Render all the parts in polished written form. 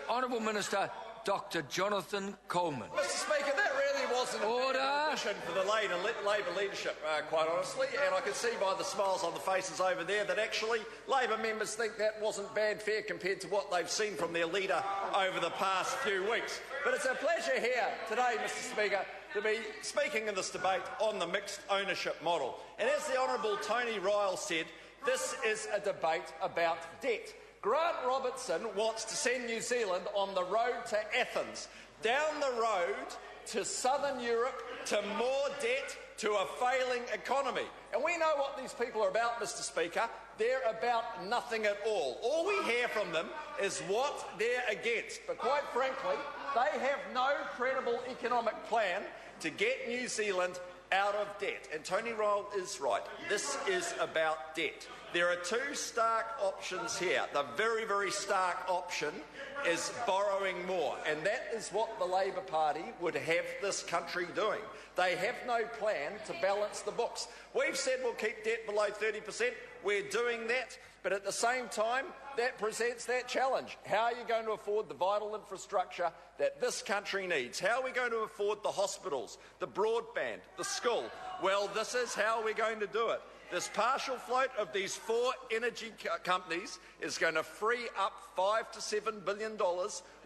Honourable Minister Dr Jonathan Coleman. Mr Speaker, that really wasn't a mission for the Labor leadership, quite honestly, and I can see by the smiles on the faces over there that actually Labor members think that wasn't bad fare compared to what they've seen from their leader over the past few weeks. But it's a pleasure here today, Mr Speaker, to be speaking in this debate on the mixed ownership model. And as the Honourable Tony Ryle said, this is a debate about debt. Grant Robertson wants to send New Zealand on the road to Athens, down the road to southern Europe, to more debt, to a failing economy. And we know what these people are about, Mr Speaker. They're about nothing at all. All we hear from them is what they're against. But quite frankly, they have no credible economic plan to get New Zealand out of debt. And Tony Ryle is right. This is about debt. There are two stark options here. The very, very stark option is borrowing more, and that is what the Labor Party would have this country doing. They have no plan to balance the books. We've said we'll keep debt below 30%. We're doing that, but at the same time, that presents that challenge. How are you going to afford the vital infrastructure that this country needs? How are we going to afford the hospitals, the broadband, the school? Well, this is how we're going to do it. This partial float of these four energy companies is going to free up $5 to $7 billion,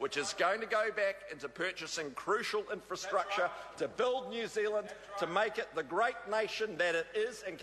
which is going to go back into purchasing crucial infrastructure to build New Zealand, to make it the great nation that it is and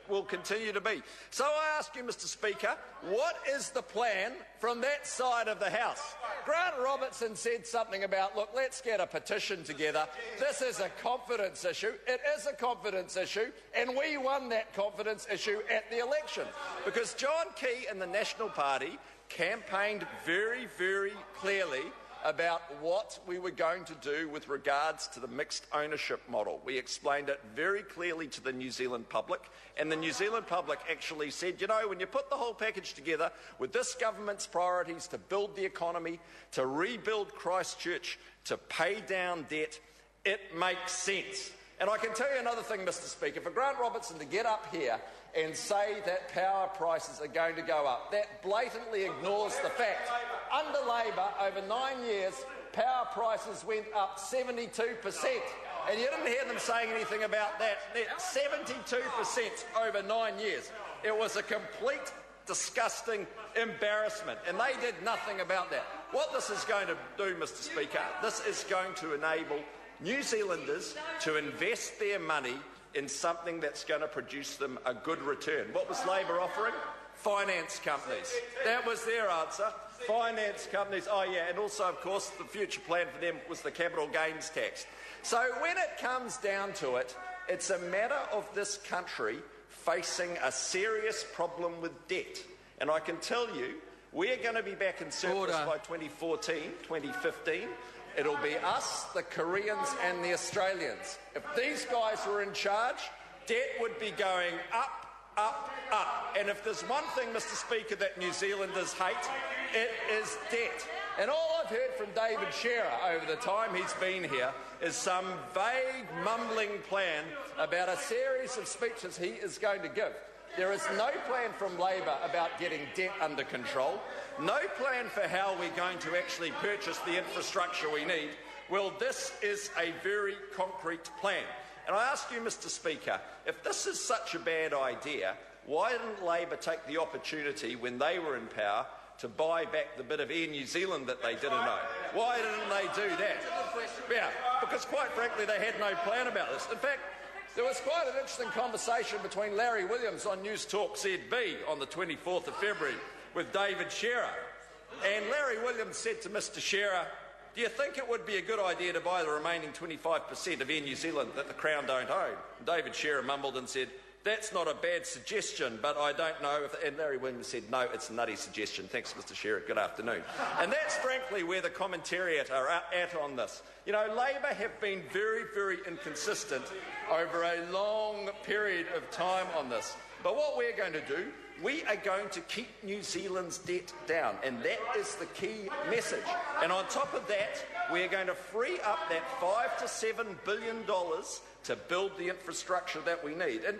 will continue to be. So I ask you, Mr Speaker, what is the plan from that side of the House? Grant Robertson said something about, look, let's get a petition together. This is a confidence issue. It is a confidence issue, and we won that confidence issue at the election because John Key and the National Party campaigned very, very clearly about what we were going to do with regards to the mixed ownership model. We explained it very clearly to the New Zealand public, and the New Zealand public actually said, you know, when you put the whole package together with this government's priorities to build the economy, to rebuild Christchurch, to pay down debt, it makes sense. And I can tell you another thing, Mr Speaker, for Grant Robertson to get up here and say that power prices are going to go up, that blatantly ignores the fact. Under Labor, over 9 years, power prices went up 72%. And you didn't hear them saying anything about that. 72% over 9 years. It was a complete, disgusting embarrassment, and they did nothing about that. What this is going to do, Mr Speaker, this is going to enable New Zealanders to invest their money in something that's going to produce them a good return. What was Labor offering? Finance companies. That was their answer. Finance companies. Oh yeah, and also, of course, the future plan for them was the capital gains tax. So when it comes down to it, it's a matter of this country facing a serious problem with debt. And I can tell you, we're going to be back in surplus by 2014, 2015. It'll be us, the Koreans and the Australians. If these guys were in charge, debt would be going up, up, up. And if there's one thing, Mr Speaker, that New Zealanders hate, it is debt. And all I've heard from David Shearer over the time he's been here is some vague, mumbling plan about a series of speeches he is going to give. There is no plan from Labor about getting debt under control, no plan for how we're going to actually purchase the infrastructure we need. Well, this is a very concrete plan. And I ask you, Mr Speaker, if this is such a bad idea, why didn't Labor take the opportunity when they were in power to buy back the bit of Air New Zealand that they didn't own? Why didn't they do that? Yeah, because quite frankly, they had no plan about this. In fact, there was quite an interesting conversation between Larry Williams on News Talk ZB on the 24th of February with David Shearer. And Larry Williams said to Mr Shearer, do you think it would be a good idea to buy the remaining 25% of Air New Zealand that the Crown don't own? And David Shearer mumbled and said, that's not a bad suggestion, but I don't know if... And Larry Williams said, no, it's a nutty suggestion. Thanks, Mr Shearer. Good afternoon. And that's frankly where the commentariat are at on this. You know, Labor have been very, very inconsistent over a long period of time on this. But what we're going to do We are going to keep New Zealand's debt down, and that is the key message. And on top of that, we are going to free up that $5 to $7 billion to build the infrastructure that we need. And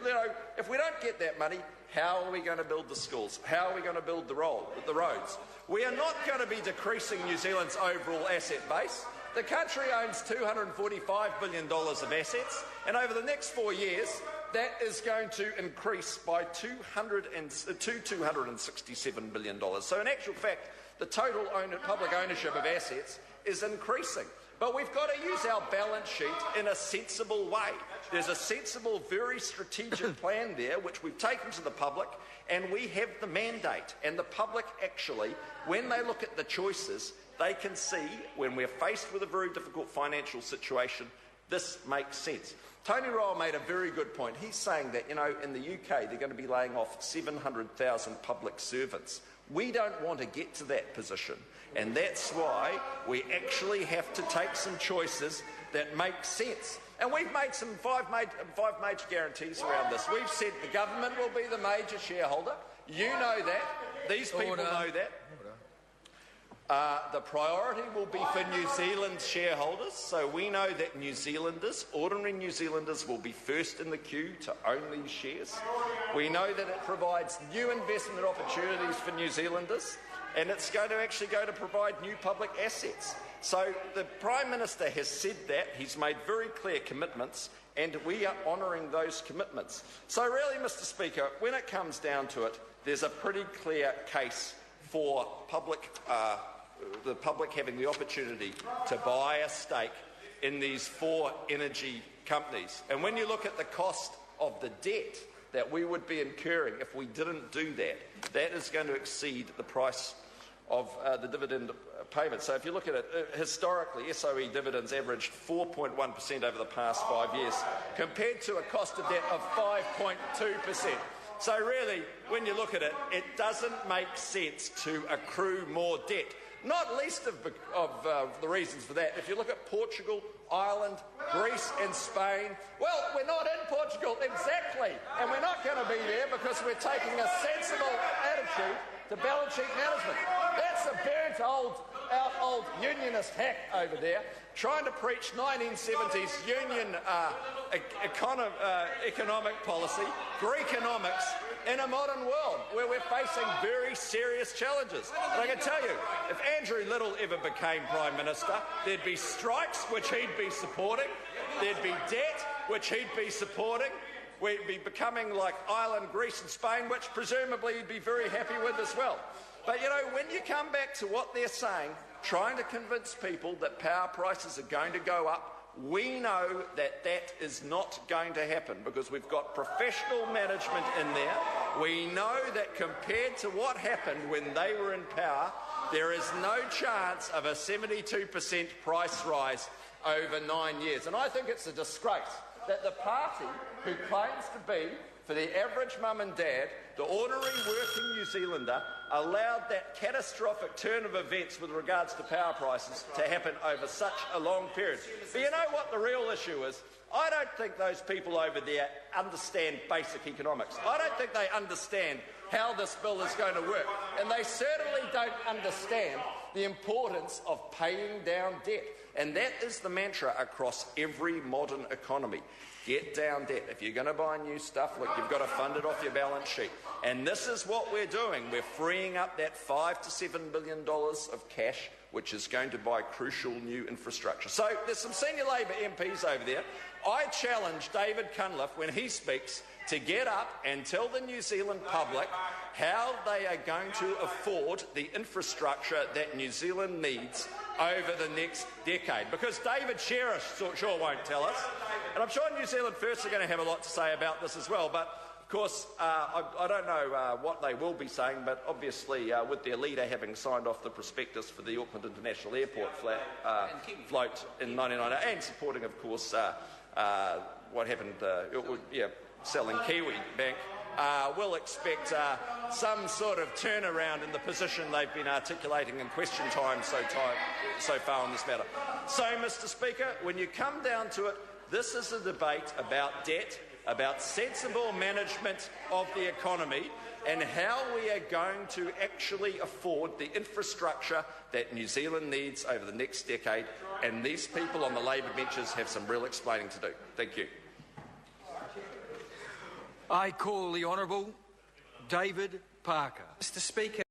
if we don't get that money, how are we going to build the schools? How are we going to build the roads? We are not going to be decreasing New Zealand's overall asset base. The country owns $245 billion of assets, and over the next 4 years, that is going to increase by $267 billion. So in actual fact, the total public ownership of assets is increasing. But we've got to use our balance sheet in a sensible way. There's a sensible, very strategic plan there, which we've taken to the public, and we have the mandate. And the public actually, when they look at the choices, they can see when we're faced with a very difficult financial situation, this makes sense. Tony Rowell made a very good point. He's saying that, in the UK, they're going to be laying off 700,000 public servants. We don't want to get to that position, and that's why we actually have to take some choices that make sense. And we've made five major guarantees around this. We've said the government will be the major shareholder. You know that. These people know that. The priority will be for New Zealand shareholders, so we know that ordinary New Zealanders will be first in the queue to own these shares. We know that it provides new investment opportunities for New Zealanders, and it's going to provide new public assets. So the Prime Minister has said that. He's made very clear commitments, and we are honouring those commitments. So really, Mr Speaker, when it comes down to it, there's a pretty clear case for the public having the opportunity to buy a stake in these 4 energy companies. And when you look at the cost of the debt that we would be incurring if we didn't do that, that is going to exceed the price of the dividend payment. So if you look at it, historically, SOE dividends averaged 4.1% over the past 5 years, compared to a cost of debt of 5.2%. So really, when you look at it, it doesn't make sense to accrue more debt. Not least of the reasons for that. If you look at Portugal, Ireland, Greece and Spain, well, we're not in Portugal, exactly. And we're not going to be there because we're taking a sensible attitude to balance sheet management. That's a burnt old unionist hack over there, trying to preach 1970s union economic policy, Greekonomics, in a modern world where we're facing very serious challenges. And I can tell you, if Andrew Little ever became Prime Minister, there'd be strikes which he'd be supporting, there'd be debt which he'd be supporting, we'd be becoming like Ireland, Greece and Spain, which presumably he'd be very happy with as well. But when you come back to what they're saying, trying to convince people that power prices are going to go up, we know that that is not going to happen because we've got professional management in there. We know that compared to what happened when they were in power, there is no chance of a 72% price rise over 9 years. And I think it's a disgrace that the party who claims to be for the average mum and dad, the ordinary working New Zealander, allowed that catastrophic turn of events with regards to power prices to happen over such a long period. But you know what the real issue is? I don't think those people over there understand basic economics. I don't think they understand how this bill is going to work. And they certainly don't understand the importance of paying down debt. And that is the mantra across every modern economy. Get down debt. If you're going to buy new stuff, look, you've got to fund it off your balance sheet. And this is what we're doing. We're freeing up that $5 to $7 billion of cash, which is going to buy crucial new infrastructure. So there's some senior Labor MPs over there. I challenge David Cunliffe, when he speaks, to get up and tell the New Zealand public how they are going to afford the infrastructure that New Zealand needs over the next decade. Because David Shearer sure won't tell us. And I'm sure New Zealand First are going to have a lot to say about this as well. But, of course, I don't know what they will be saying, but obviously with their leader having signed off the prospectus for the Auckland International Airport float in 1998, and supporting, of course, what happened, selling Kiwi Bank, we'll expect some sort of turnaround in the position they've been articulating in question time so far on this matter. So, Mr Speaker, when you come down to it, this is a debate about debt. about sensible management of the economy and how we are going to actually afford the infrastructure that New Zealand needs over the next decade, and these people on the Labor benches have some real explaining to do. Thank you. I call the Honourable David Parker. Mr. Speaker.